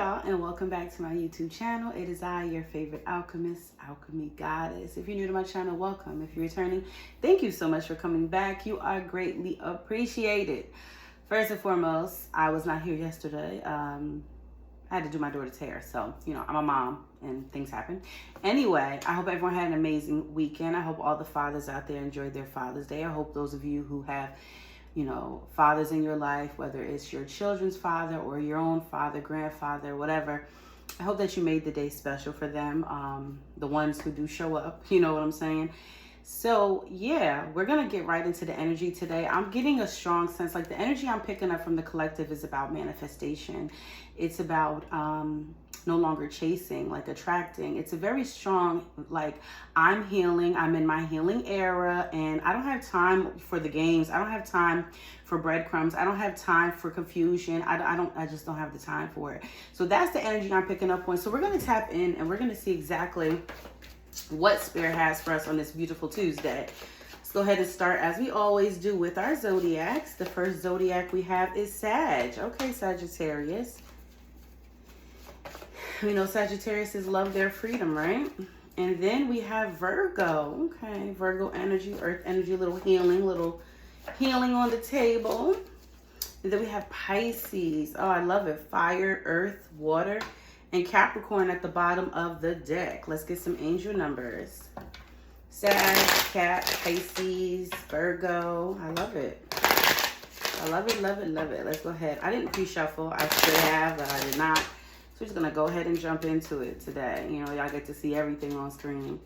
y'all, and welcome back to my YouTube channel. It is I, your favorite alchemist, Alkemygoddess. If you're new to my channel, welcome. If you're returning, thank you so much for coming back. You are greatly appreciated. First and foremost, I was not here yesterday. I had to do my daughter's hair, so, you know, I'm a mom and things happen. Anyway, I hope everyone had an amazing weekend. I hope all the fathers out there enjoyed their Father's Day. I hope those of you who have, you know, fathers in your life, whether it's your children's father or your own father, grandfather, whatever, I hope that you made the day special for them. The ones who do show up, you know what I'm saying? So yeah, we're going to get right into the energy today. I'm getting a strong sense, like the energy I'm picking up from the collective is about manifestation. It's about no longer chasing, like attracting. It's a very strong, like, I'm healing, I'm in my healing era, and I don't have time for the games. I don't have time for breadcrumbs. I don't have time for confusion. I just don't have the time for it. So that's the energy I'm picking up on. So we're going to tap in and we're going to see exactly what Spirit has for us on this beautiful Tuesday. Let's go ahead and start, as we always do, with our zodiacs. The first zodiac we have is Sag. Okay, Sagittarius. We know Sagittarius love their freedom, right? And then we have Virgo. Okay, Virgo energy, earth energy, little healing on the table. And then we have Pisces. Oh, I love it. Fire, earth, water, and Capricorn at the bottom of the deck. Let's get some angel numbers. Sag, Cap, Pisces, Virgo. I love it. I love it, love it, love it. Let's go ahead. I didn't pre-shuffle. I should have, but I did not. So we're just going to go ahead and jump into it today. You know, y'all get to see everything on screen.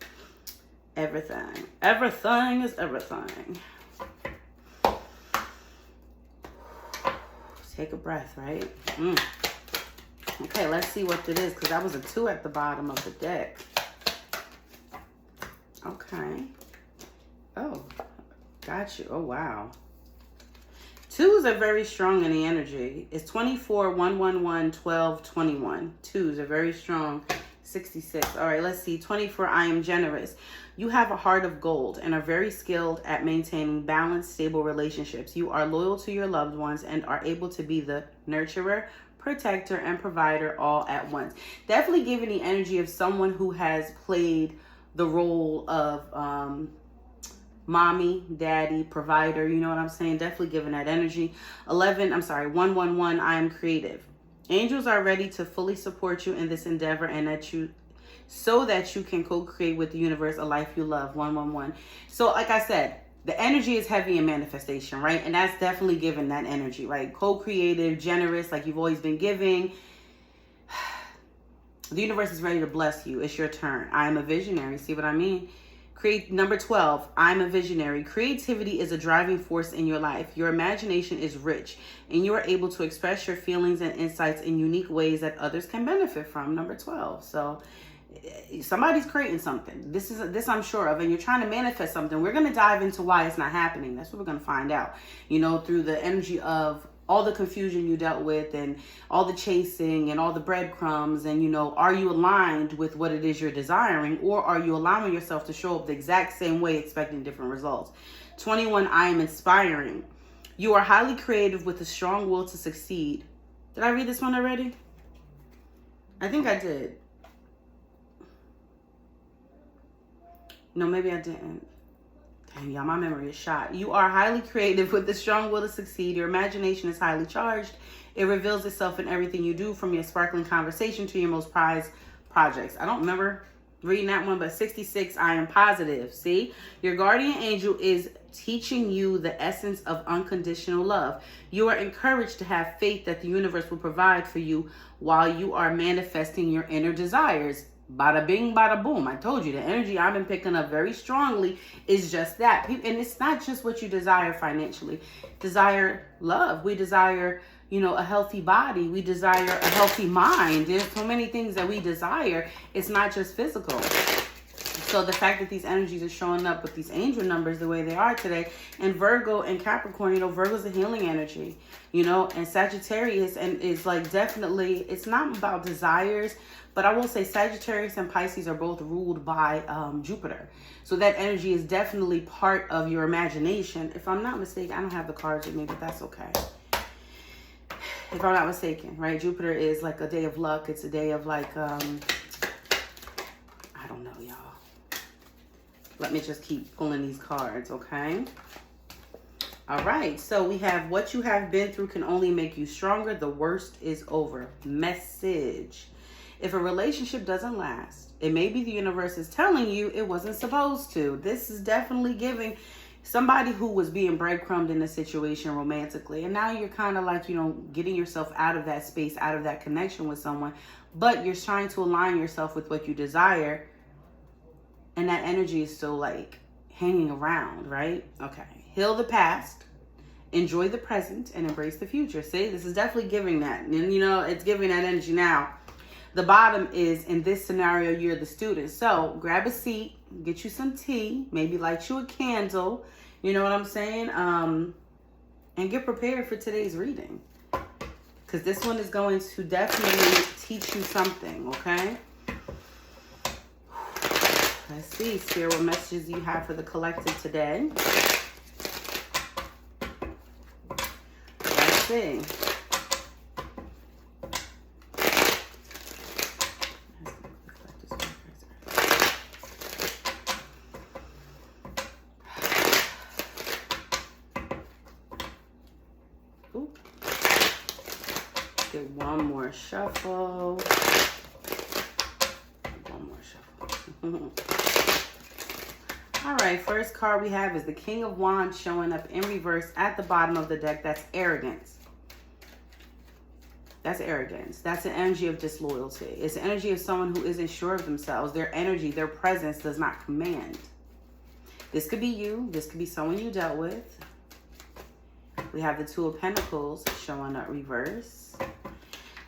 Everything. Everything is everything. Take a breath, right? Okay, let's see what it is, because that was a 2 at the bottom of the deck. Okay. Oh, got you. Oh, wow. 2s are very strong in the energy. It's 24, 111, 12, 21. 2s are very strong. 66. All right, let's see. 24, I am generous. You have a heart of gold and are very skilled at maintaining balanced, stable relationships. You are loyal to your loved ones and are able to be the nurturer, protector, and provider all at once. Definitely giving the energy of someone who has played the role of mommy, daddy, provider, you know what I'm saying? Definitely giving that energy. 111, I am creative. Angels are ready to fully support you in this endeavor and so that you can co-create with the universe a life you love. 111. So like I said, the energy is heavy in manifestation, right? And that's definitely giving that energy, right? Co-creative, generous, like you've always been giving. The universe is ready to bless you. It's your turn. I am a visionary. See what I mean? Number 12, I'm a visionary. Creativity is a driving force in your life. Your imagination is rich, and you are able to express your feelings and insights in unique ways that others can benefit from. Number 12. So somebody's creating something. This I'm sure of, and you're trying to manifest something. We're going to dive into why it's not happening. That's what we're going to find out, you know, through the energy of all the confusion you dealt with and all the chasing and all the breadcrumbs. And, you know, are you aligned with what it is you're desiring, or are you allowing yourself to show up the exact same way, expecting different results? 21, I am inspiring. You are highly creative with a strong will to succeed. Did I read this one already? I think I did. No, maybe I didn't. Dang, y'all, my memory is shot. You are highly creative with a strong will to succeed. Your imagination is highly charged. It reveals itself in everything you do, from your sparkling conversation to your most prized projects. I don't remember reading that one, but 66, I am positive. See? Your guardian angel is teaching you the essence of unconditional love. You are encouraged to have faith that the universe will provide for you while you are manifesting your inner desires. Bada bing, bada boom. I told you the energy I've been picking up very strongly is just that. And it's not just what you desire financially. Desire love. We desire, you know, a healthy body. We desire a healthy mind. There's so many things that we desire. It's not just physical. So the fact that these energies are showing up with these angel numbers the way they are today, and Virgo and Capricorn, you know, Virgo's a healing energy, you know, and Sagittarius and is like definitely, it's not about desires, but I will say Sagittarius and Pisces are both ruled by Jupiter. So that energy is definitely part of your imagination. If I'm not mistaken, I don't have the cards with me, but that's okay. if I'm not mistaken, right? Jupiter is like a day of luck. It's a day of like, I don't know, y'all. Let me just keep pulling these cards, okay? All right, so we have what you have been through can only make you stronger. The worst is over. Message. If a relationship doesn't last, it may be the universe is telling you it wasn't supposed to. This is definitely giving somebody who was being breadcrumbed in a situation romantically. And now you're kind of like, getting yourself out of that space, out of that connection with someone. But you're trying to align yourself with what you desire. And that energy is still like hanging around, right? Okay. Heal the past, enjoy the present, and embrace the future. See, this is definitely giving that. And it's giving that energy now. The bottom is, in this scenario, you're the student. So grab a seat, get you some tea, maybe light you a candle. You know what I'm saying? And get prepared for today's reading. Because this one is going to definitely teach you something, okay? Let's see, Spirit, what messages you have for the collective today. Let's see. Ooh. Get one more shuffle. One more shuffle. All right, first card we have is the King of Wands showing up in reverse at the bottom of the deck. That's arrogance. That's arrogance. That's an energy of disloyalty. It's the energy of someone who isn't sure of themselves. Their energy, their presence does not command. This could be you. This could be someone you dealt with. We have the Two of Pentacles showing up reverse.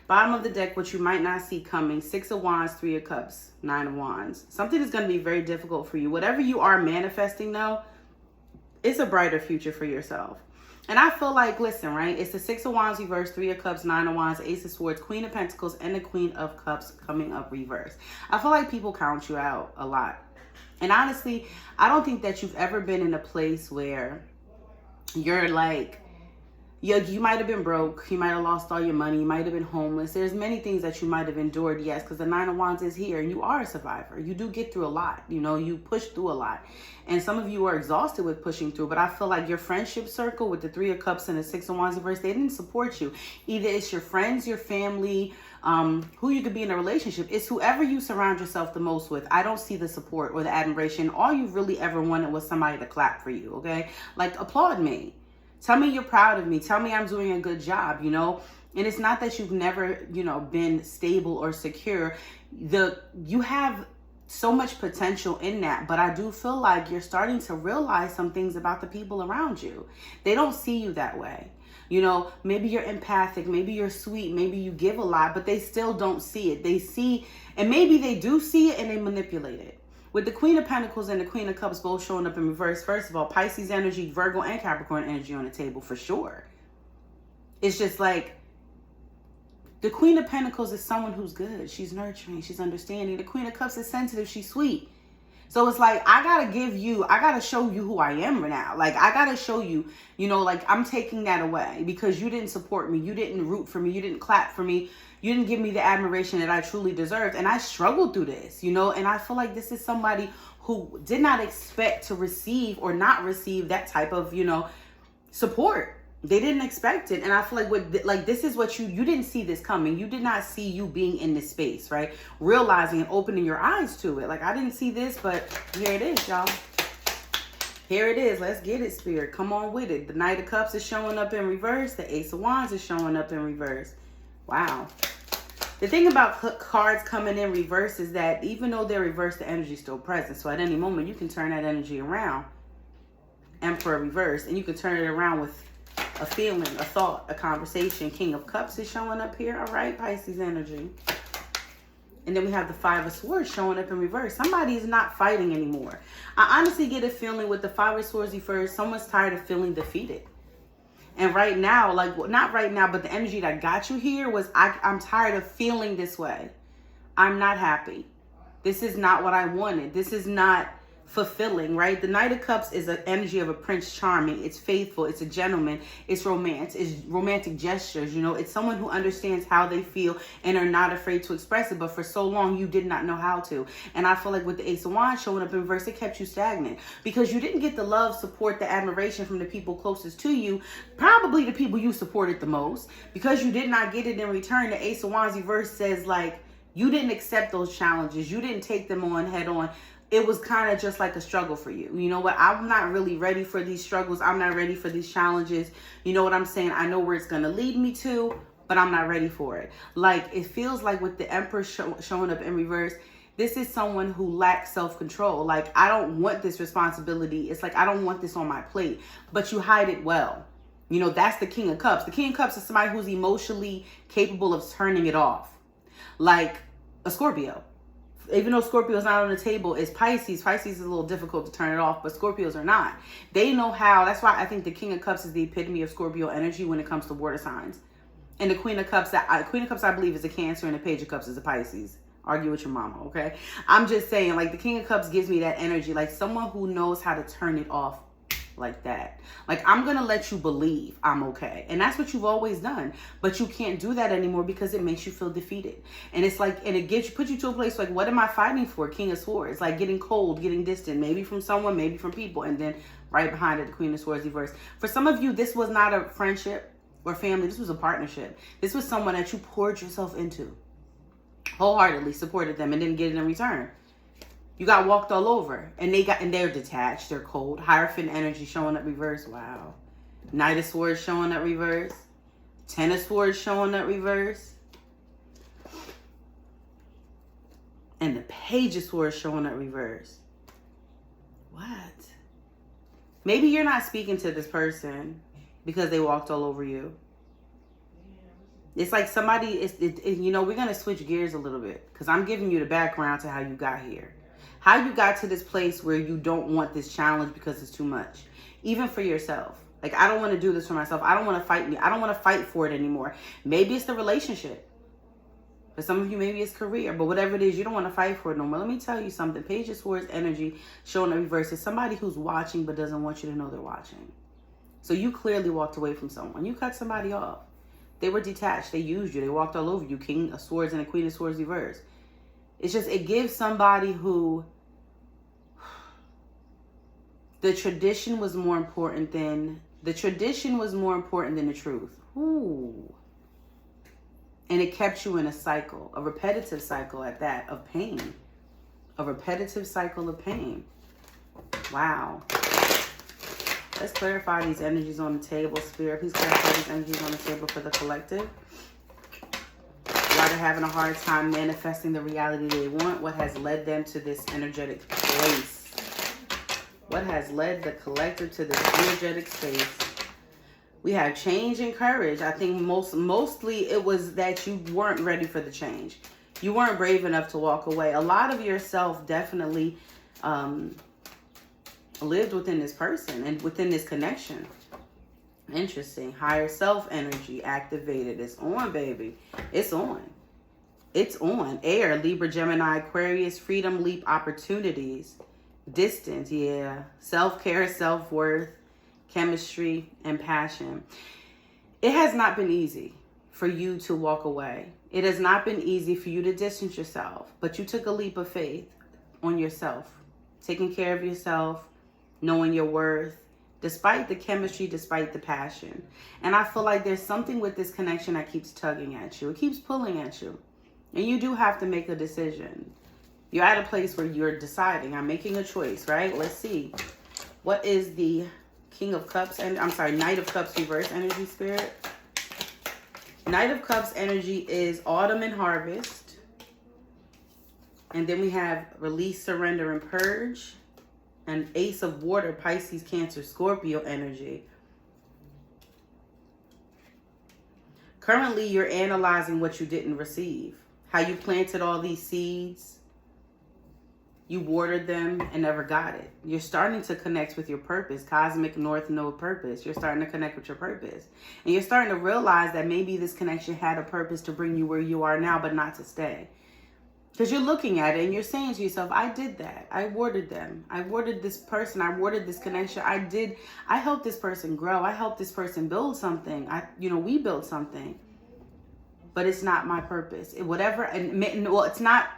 Bottom of the deck, what you might not see coming. Six of Wands, Three of Cups, Nine of Wands. Something is going to be very difficult for you. Whatever you are manifesting, though, it's a brighter future for yourself. And I feel like, listen, right? It's the Six of Wands reverse, Three of Cups, Nine of Wands, Ace of Swords, Queen of Pentacles, and the Queen of Cups coming up reverse. I feel like people count you out a lot. And honestly, I don't think that you've ever been in a place where you're like, you might have been broke. You might have lost all your money. You might have been homeless. There's many things that you might have endured, yes, because the Nine of Wands is here and you are a survivor. You do get through a lot. You push through a lot. And some of you are exhausted with pushing through, but I feel like your friendship circle with the Three of Cups and the Six of Wands reverse, they didn't support you. Either it's your friends, your family, who you could be in a relationship. It's whoever you surround yourself the most with. I don't see the support or the admiration. All you really ever wanted was somebody to clap for you, okay? Like, applaud me. Tell me you're proud of me. Tell me I'm doing a good job, And it's not that you've never, been stable or secure. You have so much potential in that, but I do feel like you're starting to realize some things about the people around you. They don't see you that way. Maybe you're empathic, maybe you're sweet, maybe you give a lot, but they still don't see it. They see, and maybe they do see it and they manipulate it. With the Queen of Pentacles and the Queen of Cups both showing up in reverse, first of all, Pisces energy, Virgo and Capricorn energy on the table for sure. It's just like the Queen of Pentacles is someone who's good. She's nurturing. She's understanding. The Queen of Cups is sensitive. She's sweet. So it's like, I got to show you who I am right now. Like, I got to show you, I'm taking that away because you didn't support me. You didn't root for me. You didn't clap for me. You didn't give me the admiration that I truly deserved. And I struggled through this, and I feel like this is somebody who did not expect to receive or not receive that type of, support. They didn't expect it. And I feel like this is what you didn't see this coming. You did not see you being in this space, right? Realizing and opening your eyes to it. Like, I didn't see this, but here it is, y'all. Here it is. Let's get it, Spirit. Come on with it. The Knight of Cups is showing up in reverse. The Ace of Wands is showing up in reverse. Wow. The thing about cards coming in reverse is that even though they're reversed, the energy is still present. So at any moment, you can turn that energy around. Emperor reverse. And you can turn it around with a feeling, a thought, a conversation. King of Cups is showing up here. All right, Pisces energy. And then we have the Five of Swords showing up in reverse. Somebody is not fighting anymore. I honestly get a feeling with the Five of Swords reverse, someone's tired of feeling defeated. And right now, not right now, but the energy that got you here was, I'm tired of feeling this way. I'm not happy. This is not what I wanted. This is not fulfilling, right? The Knight of Cups is an energy of a Prince Charming. It's faithful. It's a gentleman. It's romance. It's romantic gestures. You know, it's someone who understands how they feel and are not afraid to express it. But for so long, you did not know how to. And I feel like with the Ace of Wands showing up in reverse, it kept you stagnant because you didn't get the love, support, the admiration from the people closest to you. Probably the people you supported the most. Because you did not get it in return, the Ace of Wands reverse says like, you didn't accept those challenges. You didn't take them on head on. It was kind of just like a struggle for you. You know what? I'm not really ready for these struggles. I'm not ready for these challenges. You know what I'm saying? I know where it's going to lead me to, but I'm not ready for it. Like, it feels like with the Empress showing up in reverse, this is someone who lacks self-control. Like, I don't want this responsibility. It's like, I don't want this on my plate, but you hide it well. You know, that's the King of Cups. The King of Cups is somebody who's emotionally capable of turning it off. Like a Scorpio. Even though Scorpio is not on the table, is Pisces. Pisces is a little difficult to turn it off, but Scorpios are not. They know how. That's why I think the King of Cups is the epitome of Scorpio energy when it comes to water signs. And the Queen of Cups, I believe, is a Cancer, and the Page of Cups is a Pisces. Argue with your mama, okay? I'm just saying, like, the King of Cups gives me that energy, like someone who knows how to turn it off like that. Like, I'm gonna let you believe I'm okay, and that's what you've always done, but you can't do that anymore because it makes you feel defeated. And it's like, and it puts you to a place like, what am I fighting for? King of Swords, like getting cold, getting distant, maybe from someone, maybe from people, and then right behind it, the Queen of Swords reverse. For some of you, this was not a friendship or family. This was a partnership. This was someone that you poured yourself into, wholeheartedly supported them, and didn't get it in return. You got walked all over, and they're detached, they're cold. Hierophant energy showing up reverse. Wow. Knight of Swords showing up reverse. Ten of Swords showing up reverse. And the Page of Swords showing up reverse. What? Maybe you're not speaking to this person because they walked all over you. It's like somebody, you know, we're going to switch gears a little bit because I'm giving you the background to how you got here. How you got to this place where you don't want this challenge because it's too much, even for yourself. Like, I don't want to do this for myself. I don't want to fight me. I don't want to fight for it anymore. Maybe it's the relationship. For some of you, maybe it's career. But whatever it is, you don't want to fight for it no more. Let me tell you something. Page of Swords energy showing up reverse is somebody who's watching but doesn't want you to know they're watching. So you clearly walked away from someone. You cut somebody off. They were detached. They used you. They walked all over you. King of Swords and a Queen of Swords reverse. It's just, it gives somebody who the tradition was more important than the truth. Ooh. And it kept you in a cycle, a repetitive cycle at that, of pain. A repetitive cycle of pain. Wow. Let's clarify these energies on the table. Spirit, please clarify these energies on the table for the collective. Why they're having a hard time manifesting the reality they want. What has led them to this energetic place? What has led the collective to this energetic space? We have change and courage. I think mostly it was that you weren't ready for the change. You weren't brave enough to walk away. A lot of yourself definitely lived within this person and within this connection. Interesting. Higher self energy activated. It's on, baby. It's on. It's on. Air, Libra, Gemini, Aquarius, freedom, leap, opportunities, distance, yeah. Self-care, self-worth, chemistry, and passion. It has not been easy for you to walk away. It has not been easy for you to distance yourself, but you took a leap of faith on yourself, taking care of yourself, knowing your worth, despite the chemistry, despite the passion. And I feel like there's something with this connection that keeps tugging at you. It keeps pulling at you. And you do have to make a decision. You're at a place where you're deciding. I'm making a choice, right? Let's see. What is the King of Cups? And I'm sorry, Knight of Cups reverse energy, Spirit. Knight of Cups energy is autumn and harvest. And then we have release, surrender, and purge. And Ace of Water, Pisces, Cancer, Scorpio energy. Currently, you're analyzing what you didn't receive. How you planted all these seeds. You watered them and never got it. You're starting to connect with your purpose. Cosmic North Node purpose. You're starting to connect with your purpose. And you're starting to realize that maybe this connection had a purpose to bring you where you are now, but not to stay. Because you're looking at it and you're saying to yourself, I did that. I warded them. I warded this person. I warded this connection. I helped this person grow. I helped this person build something. We built something. But it's not my purpose. It's not,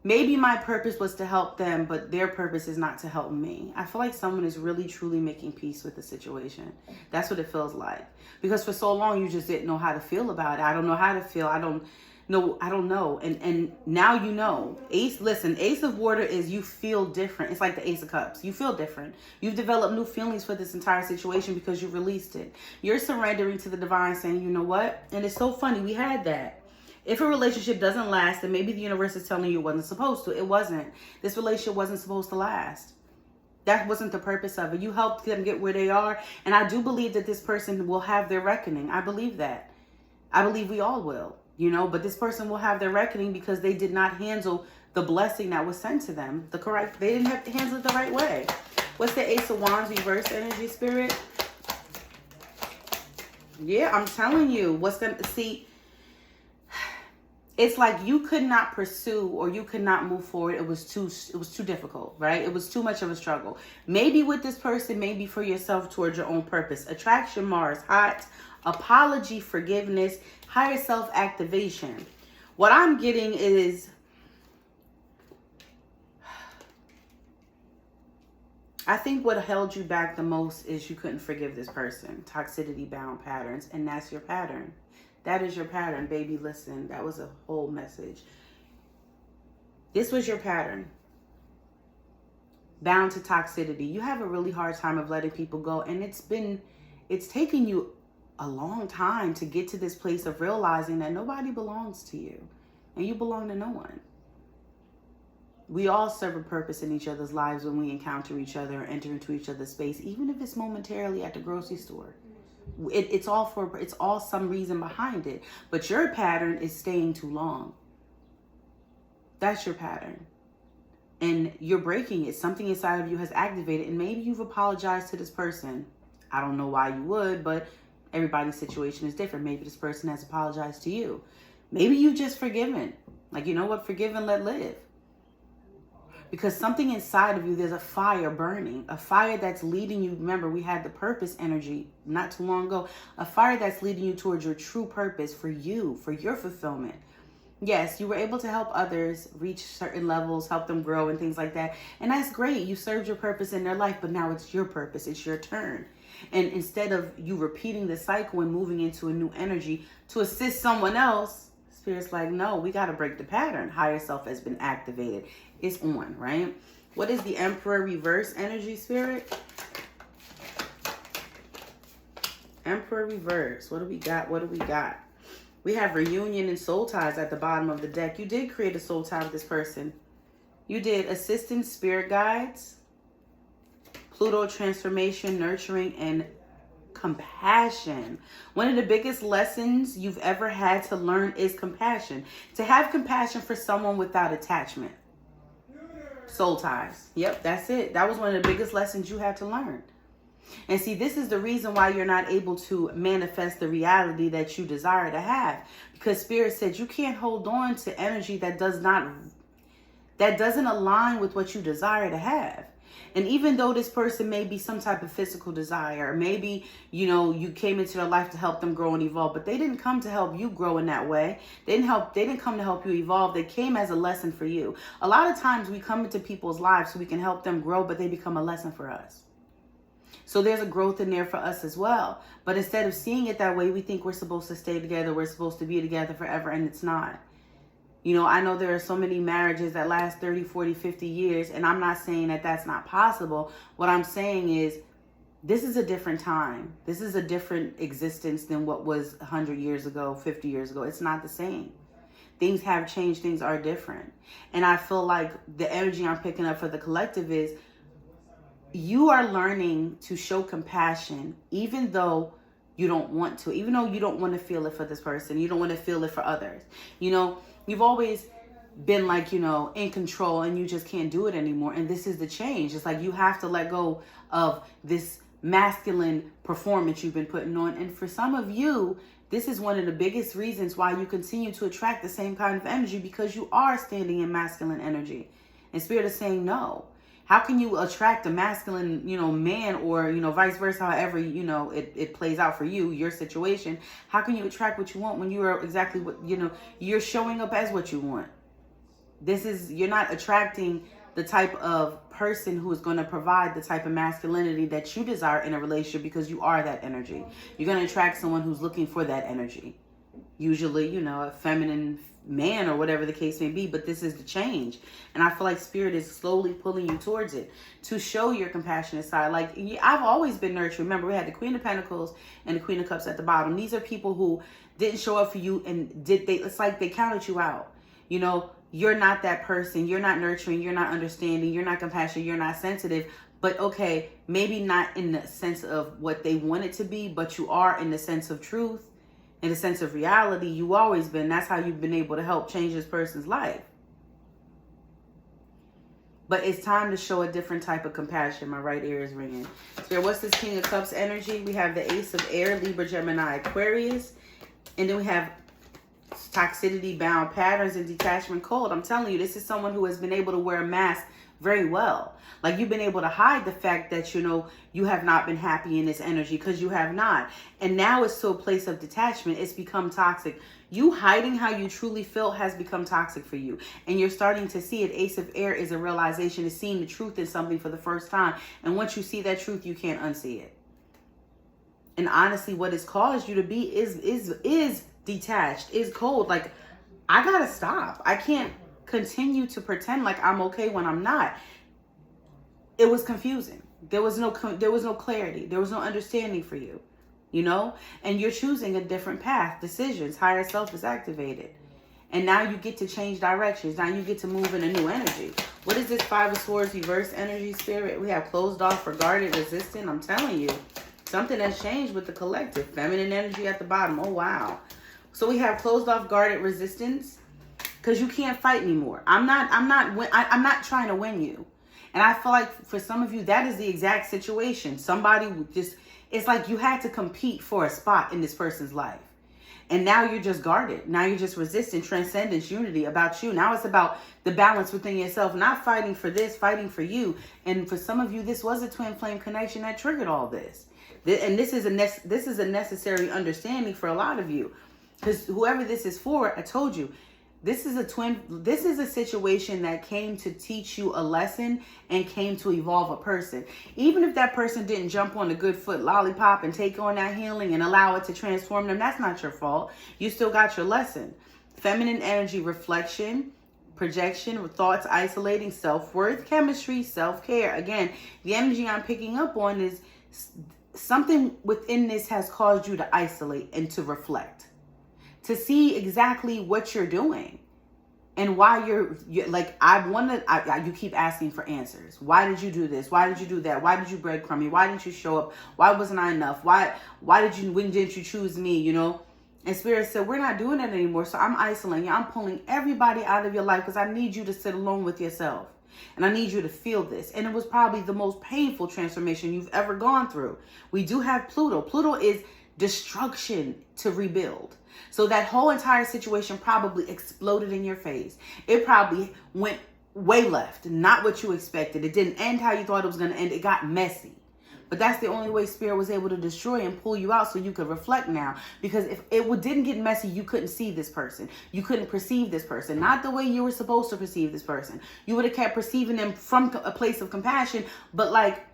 maybe my purpose was to help them, but their purpose is not to help me. I feel like someone is really, truly making peace with the situation. That's what it feels like. Because for so long, you just didn't know how to feel about it. I don't know how to feel. I don't know. And now you know. Ace of Water is you feel different. It's like the Ace of Cups. You feel different. You've developed new feelings for this entire situation because you released it. You're surrendering to the divine, saying, you know what? And it's so funny. We had that. If a relationship doesn't last, then maybe the universe is telling you it wasn't supposed to. It wasn't. This relationship wasn't supposed to last. That wasn't the purpose of it. You helped them get where they are. And I do believe that this person will have their reckoning. I believe that. I believe we all will. But this person will have their reckoning because they did not handle the blessing that was sent to them they didn't have to handle it the right way. What's the Ace of Wands reverse energy, Spirit? Yeah, I'm telling you, it's like you could not pursue or you could not move forward. It was too difficult, right? It was too much of a struggle. Maybe with this person, maybe for yourself towards your own purpose. Attraction, Mars, hot, apology, forgiveness, higher self activation. What I'm getting is, I think what held you back the most is you couldn't forgive this person. Toxicity bound patterns. And that's your pattern. That is your pattern, baby. Listen, that was a whole message. This was your pattern. Bound to toxicity. You have a really hard time of letting people go. And it's taken you a long time to get to this place of realizing that nobody belongs to you. And you belong to no one. We all serve a purpose in each other's lives when we encounter each other or enter into each other's space, even if it's momentarily at the grocery store. It's all some reason behind it. But your pattern is staying too long. That's your pattern. And you're breaking it. Something inside of you has activated. And maybe you've apologized to this person. I don't know why you would, but everybody's situation is different. Maybe this person has apologized to you. Maybe you've just forgiven. Like, you know what? Forgive and let live. Because something inside of you, there's a fire burning. A fire that's leading you. Remember, we had the purpose energy not too long ago. A fire that's leading you towards your true purpose for you, for your fulfillment. Yes, you were able to help others reach certain levels, help them grow and things like that. And that's great. You served your purpose in their life, but now it's your purpose. It's your turn. And instead of you repeating the cycle and moving into a new energy to assist someone else, Spirit's like, no, we got to break the pattern. Higher self has been activated. It's on, right? What is the Emperor reverse energy, Spirit? Emperor reverse. What do we got? We have reunion and soul ties at the bottom of the deck. You did create a soul tie with this person. You did assistance, spirit guides, Pluto transformation, nurturing, and compassion. One of the biggest lessons you've ever had to learn is compassion. To have compassion for someone without attachment. Soul ties. Yep, that's it. That was one of the biggest lessons you had to learn. And see, this is the reason why you're not able to manifest the reality that you desire to have. Because Spirit said you can't hold on to energy that doesn't align with what you desire to have. And even though this person may be some type of physical desire, maybe, you came into their life to help them grow and evolve, but they didn't come to help you grow in that way. They didn't come to help you evolve. They came as a lesson for you. A lot of times we come into people's lives so we can help them grow, but they become a lesson for us. So there's a growth in there for us as well. But instead of seeing it that way, we think we're supposed to stay together. We're supposed to be together forever, and it's not. I know there are so many marriages that last 30, 40, 50 years, and I'm not saying that that's not possible. What I'm saying is this is a different time. This is a different existence than what was 100 years ago, 50 years ago. It's not the same. Things have changed. Things are different. And I feel like the energy I'm picking up for the collective is you are learning to show compassion, even though you don't want to, even though you don't want to feel it for this person. You don't want to feel it for others. You've always been like, in control, and you just can't do it anymore. And this is the change. It's like you have to let go of this masculine performance you've been putting on. And for some of you, This is one of the biggest reasons why you continue to attract the same kind of energy, because you are standing in masculine energy. And Spirit is saying no. How can you attract a masculine, man, or, vice versa, however, it plays out for you, your situation? How can you attract what you want when you are exactly what, you're showing up as what you want? You're not attracting the type of person who is going to provide the type of masculinity that you desire in a relationship, because you are that energy. You're going to attract someone who's looking for that energy. Usually, a feminine man or whatever the case may be, but this is the change. And I feel like Spirit is slowly pulling you towards it to show your compassionate side. Like, I've always been nurturing. Remember, we had the Queen of Pentacles and the Queen of Cups at the bottom. These are people who didn't show up for you, and it's like they counted you out. You're not that person. You're not nurturing. You're not understanding. You're not compassionate. You're not sensitive. But okay, maybe not in the sense of what they want it to be, but you are in the sense of truth, in the sense of reality. You always been. That's how you've been able to help change this person's life. But it's time to show a different type of compassion. My right ear is ringing. So what's this King of Cups energy? We have the Ace of Air, Libra, Gemini, Aquarius. And then we have toxicity, bound patterns, and detachment, cold. I'm telling you, this is someone who has been able to wear a mask very well. Like, you've been able to hide the fact that, you have not been happy in this energy, because you have not. And now it's to a place of detachment. It's become toxic. You hiding how you truly feel has become toxic for you. And you're starting to see it. Ace of Air is a realization, is seeing the truth in something for the first time. And once you see that truth, you can't unsee it. And honestly, what it's caused you to be is detached, is cold. Like, I gotta stop. I can't continue to pretend like I'm okay when I'm not. It was confusing. There was no clarity. There was no understanding for you, and you're choosing a different path. Decisions, higher self is activated. And now you get to change directions. Now you get to move in a new energy. What is this Five of Swords reverse energy, Spirit? We have closed off, regarded, resistant. I'm telling you, something has changed with the collective. Feminine energy at the bottom. Oh, wow. So we have closed off, guarded, resistance, because you can't fight anymore. I'm not trying to win you. And I feel like for some of you, that is the exact situation. Somebody it's like you had to compete for a spot in this person's life. And now you're just guarded. Now you're just resistant, transcendence, unity about you. Now it's about the balance within yourself, not fighting for this, fighting for you. And for some of you, this was a twin flame connection that triggered all this. And this is a necessary understanding for a lot of you. Because whoever this is for, I told you, this is a situation that came to teach you a lesson and came to evolve a person. Even if that person didn't jump on the good foot lollipop and take on that healing and allow it to transform them, that's not your fault. You still got your lesson. Feminine energy, reflection, projection, thoughts, isolating, self-worth, chemistry, self-care. Again, the energy I'm picking up on is something within this has caused you to isolate and to reflect. To see exactly what you're doing and why you're like, you keep asking for answers. Why did you do this? Why did you do that? Why did you breadcrumb me? Why didn't you show up? Why wasn't I enough? when didn't you choose me? And Spirit said, we're not doing that anymore. So I'm isolating you. I'm pulling everybody out of your life because I need you to sit alone with yourself. And I need you to feel this. And it was probably the most painful transformation you've ever gone through. We do have Pluto. Pluto is destruction to rebuild. So that whole entire situation probably exploded in your face. It probably went way left, not what you expected. It didn't end how you thought it was going to end. It got messy. But that's the only way Spirit was able to destroy and pull you out so you could reflect now. Because if it didn't get messy, you couldn't see this person. You couldn't perceive this person. Not the way you were supposed to perceive this person. You would have kept perceiving them from a place of compassion, but like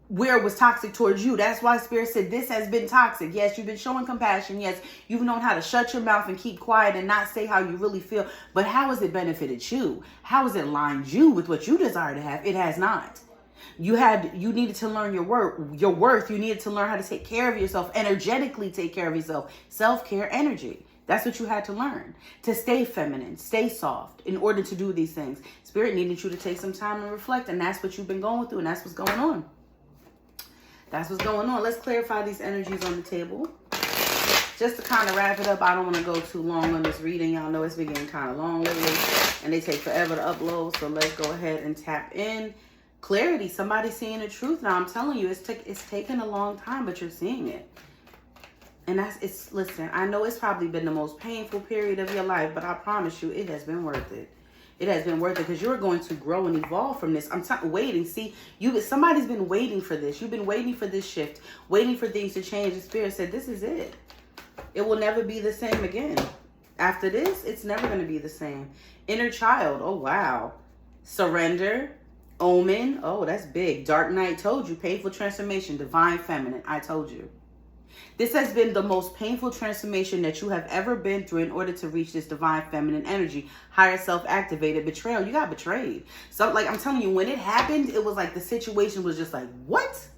where it was toxic towards you. That's why Spirit said this has been toxic. Yes, you've been showing compassion. Yes, you've known how to shut your mouth and keep quiet and not say how you really feel. But how has it benefited you? How has it aligned you with what you desire to have? It has not. You needed to learn your worth. You needed to learn how to take care of yourself, energetically take care of yourself. Self-care energy. That's what you had to learn. To stay feminine, stay soft in order to do these things. Spirit needed you to take some time and reflect. And that's what you've been going through. And that's what's going on. That's what's going on. Let's clarify these energies on the table. Just to kind of wrap it up, I don't want to go too long on this reading. Y'all know it's been getting kind of long lately. And they take forever to upload. So let's go ahead and tap in. Clarity. Somebody's seeing the truth now. I'm telling you, it's taken a long time, but you're seeing it. And listen, I know it's probably been the most painful period of your life, but I promise you, it has been worth it. It has been worth it because you're going to grow and evolve from this. I'm waiting. See, somebody's been waiting for this. You've been waiting for this shift, waiting for things to change. The Spirit said, this is it. It will never be the same again. After this, it's never going to be the same. Inner child. Oh, wow. Surrender. Omen. Oh, that's big. Dark night. Told you. Painful transformation. Divine feminine. I told you. This has been the most painful transformation that you have ever been through in order to reach this divine feminine energy. Higher self-activated betrayal. You got betrayed. So, like, I'm telling you, when it happened, it was like the situation was just like, what?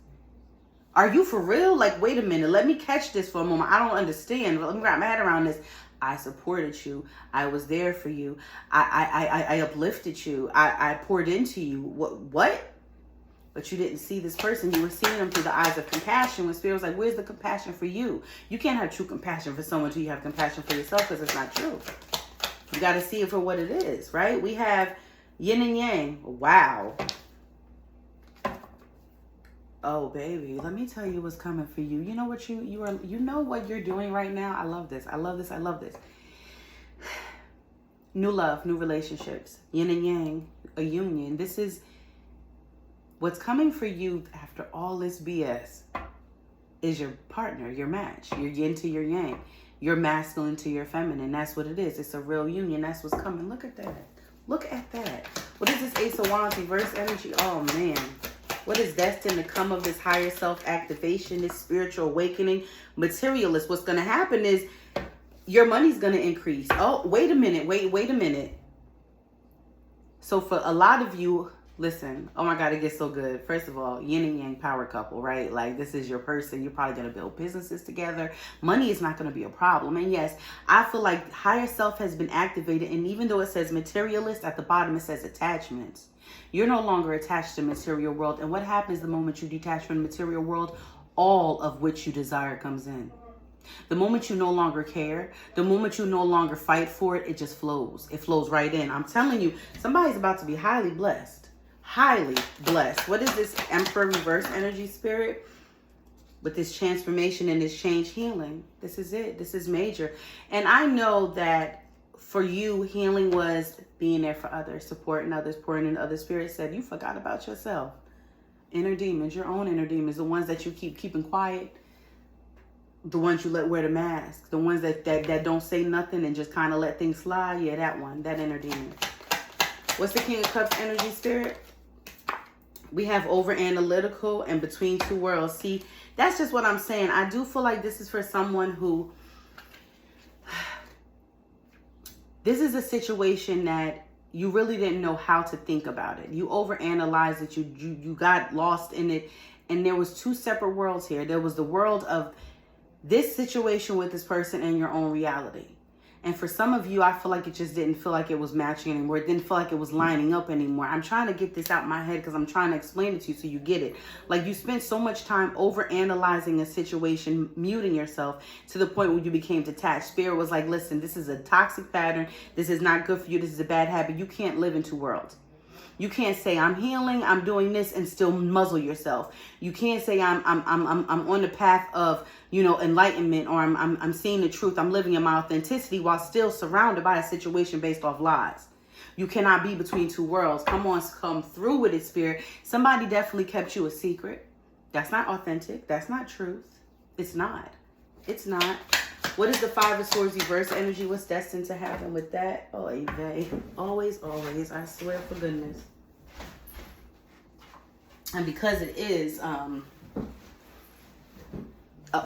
Are you for real? Like, wait a minute. Let me catch this for a moment. I don't understand. Let me wrap my head around this. I supported you. I was there for you. I uplifted you. I poured into you. What? But you didn't see this person. You were seeing them through the eyes of compassion. When Spirit was like, where's the compassion for you? You can't have true compassion for someone until you have compassion for yourself, because it's not true. You got to see it for what it is, right? We have yin and yang. Wow. Oh, baby, let me tell you what's coming for you. You know what you know what you're doing right now? I love this. I love this. I love this. New love, new relationships, yin and yang, a union. This is what's coming for you after all this BS is your partner, your match, your yin to your yang, your masculine to your feminine. That's what it is. It's a real union. That's what's coming. Look at that. Look at that. What is this Ace of Wands reverse energy? Oh, man. What is destined to come of this higher self-activation, this spiritual awakening? Materialist. What's going to happen is your money's going to increase. Oh, wait a minute. Wait a minute. So for a lot of you, listen, oh my God, it gets so good. First of all, yin and yang power couple, right? Like, this is your person. You're probably going to build businesses together. Money is not going to be a problem. And yes, I feel like higher self has been activated. And even though it says materialist, at the bottom it says attachments. You're no longer attached to the material world. And what happens the moment you detach from the material world? All of which you desire comes in. The moment you no longer care, the moment you no longer fight for it, it just flows. It flows right in. I'm telling you, somebody's about to be highly blessed. Highly blessed. What is this Emperor reverse energy, Spirit? With this transformation and this change healing. This is it. This is major. And I know that for you, healing was being there for others, supporting others, pouring into others. Spirit said you forgot about yourself. Inner demons, your own inner demons, the ones that you keep keeping quiet, the ones you let wear the mask, the ones that don't say nothing and just kind of let things slide. Yeah, that one, that inner demon. What's the King of Cups energy, Spirit? We have over analytical and between two worlds. See, that's just what I'm saying. I do feel like this is for someone who, this is a situation that you really didn't know how to think about it. You overanalyzed it. You got lost in it. And there was two separate worlds here. There was the world of this situation with this person and your own reality. And for some of you, I feel like it just didn't feel like it was matching anymore. It didn't feel like it was lining up anymore. I'm trying to get this out my head because I'm trying to explain it to you so you get it. Like, you spent so much time over analyzing a situation, muting yourself to the point where you became detached. Spirit was like, listen, this is a toxic pattern. This is not good for you. This is a bad habit. You can't live in two worlds. You can't say I'm healing, I'm doing this, and still muzzle yourself. You can't say I'm on the path of, you know, enlightenment, or I'm seeing the truth. I'm living in my authenticity while still surrounded by a situation based off lies. You cannot be between two worlds. Come on, come through with it, Spirit. Somebody definitely kept you a secret. That's not authentic. That's not truth. It's not. It's not. What is the Five of Swords reverse energy? What's destined to happen with that? Oh, Eve. Always, always. I swear for goodness. And because it is an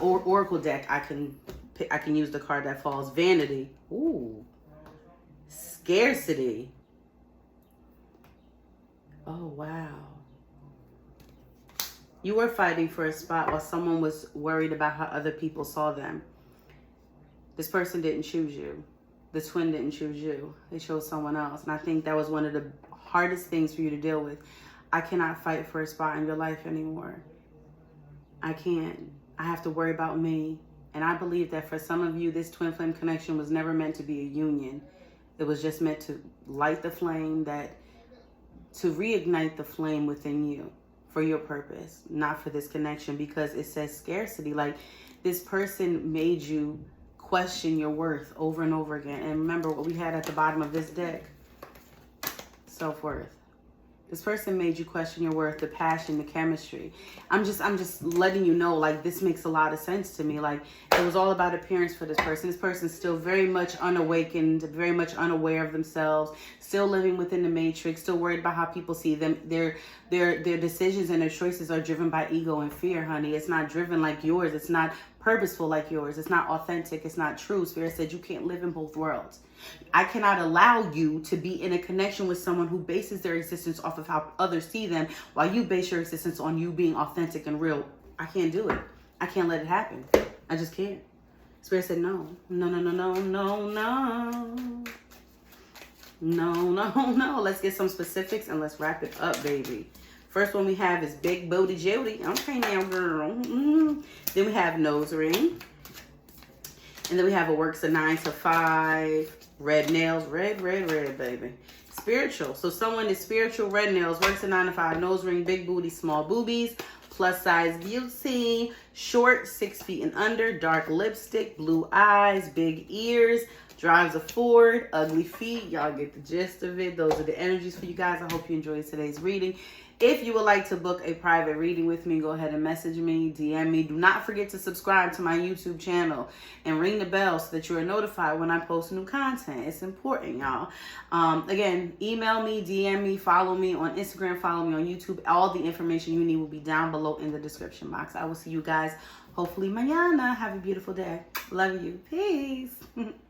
oracle deck, I can use the card that falls. Vanity. Ooh. Scarcity. Oh, wow. You were fighting for a spot while someone was worried about how other people saw them. This person didn't choose you. The twin didn't choose you. They chose someone else. And I think that was one of the hardest things for you to deal with. I cannot fight for a spot in your life anymore. I can't. I have to worry about me. And I believe that for some of you, this twin flame connection was never meant to be a union. It was just meant to light the flame, to reignite the flame within you for your purpose, not for this connection, because it says scarcity. Like, this person made you question your worth over and over again. And remember what we had at the bottom of this deck? Self-worth. This person made you question your worth, the passion, the chemistry. I'm just letting you know, like, this makes a lot of sense to me. Like, it was all about appearance for this person. This person's still very much unawakened, very much unaware of themselves, still living within the matrix, still worried about how people see them. Their decisions and their choices are driven by ego and fear, honey. It's not driven like yours. It's not purposeful like yours. It's not authentic. It's not true. Spirit said you can't live in both worlds. I cannot allow you to be in a connection with someone who bases their existence off of how others see them, while you base your existence on you being authentic and real. I can't do it. I can't let it happen. I just can't. Spirit said no. No, no, no, no, no, no. No, no, no. Let's get some specifics and let's wrap it up, baby. First one we have is Big Booty Judy. Okay now, girl. Then we have Nose Ring. And then we have a works of 9 to 5. Red nails. Red, red, red, baby. Spiritual. So someone is spiritual, red nails, works of 9 to 5, nose ring, big booty, small boobies, plus size beauty, short, 6 feet and under, dark lipstick, blue eyes, big ears, drives a Ford, ugly feet. Y'all get the gist of it. Those are the energies for you guys. I hope you enjoyed today's reading. If you would like to book a private reading with me, go ahead and message me, DM me. Do not forget to subscribe to my YouTube channel and ring the bell so that you are notified when I post new content. It's important, y'all. Again, email me, DM me, follow me on Instagram, follow me on YouTube. All the information you need will be down below in the description box. I will see you guys hopefully mañana. Have a beautiful day. Love you. Peace.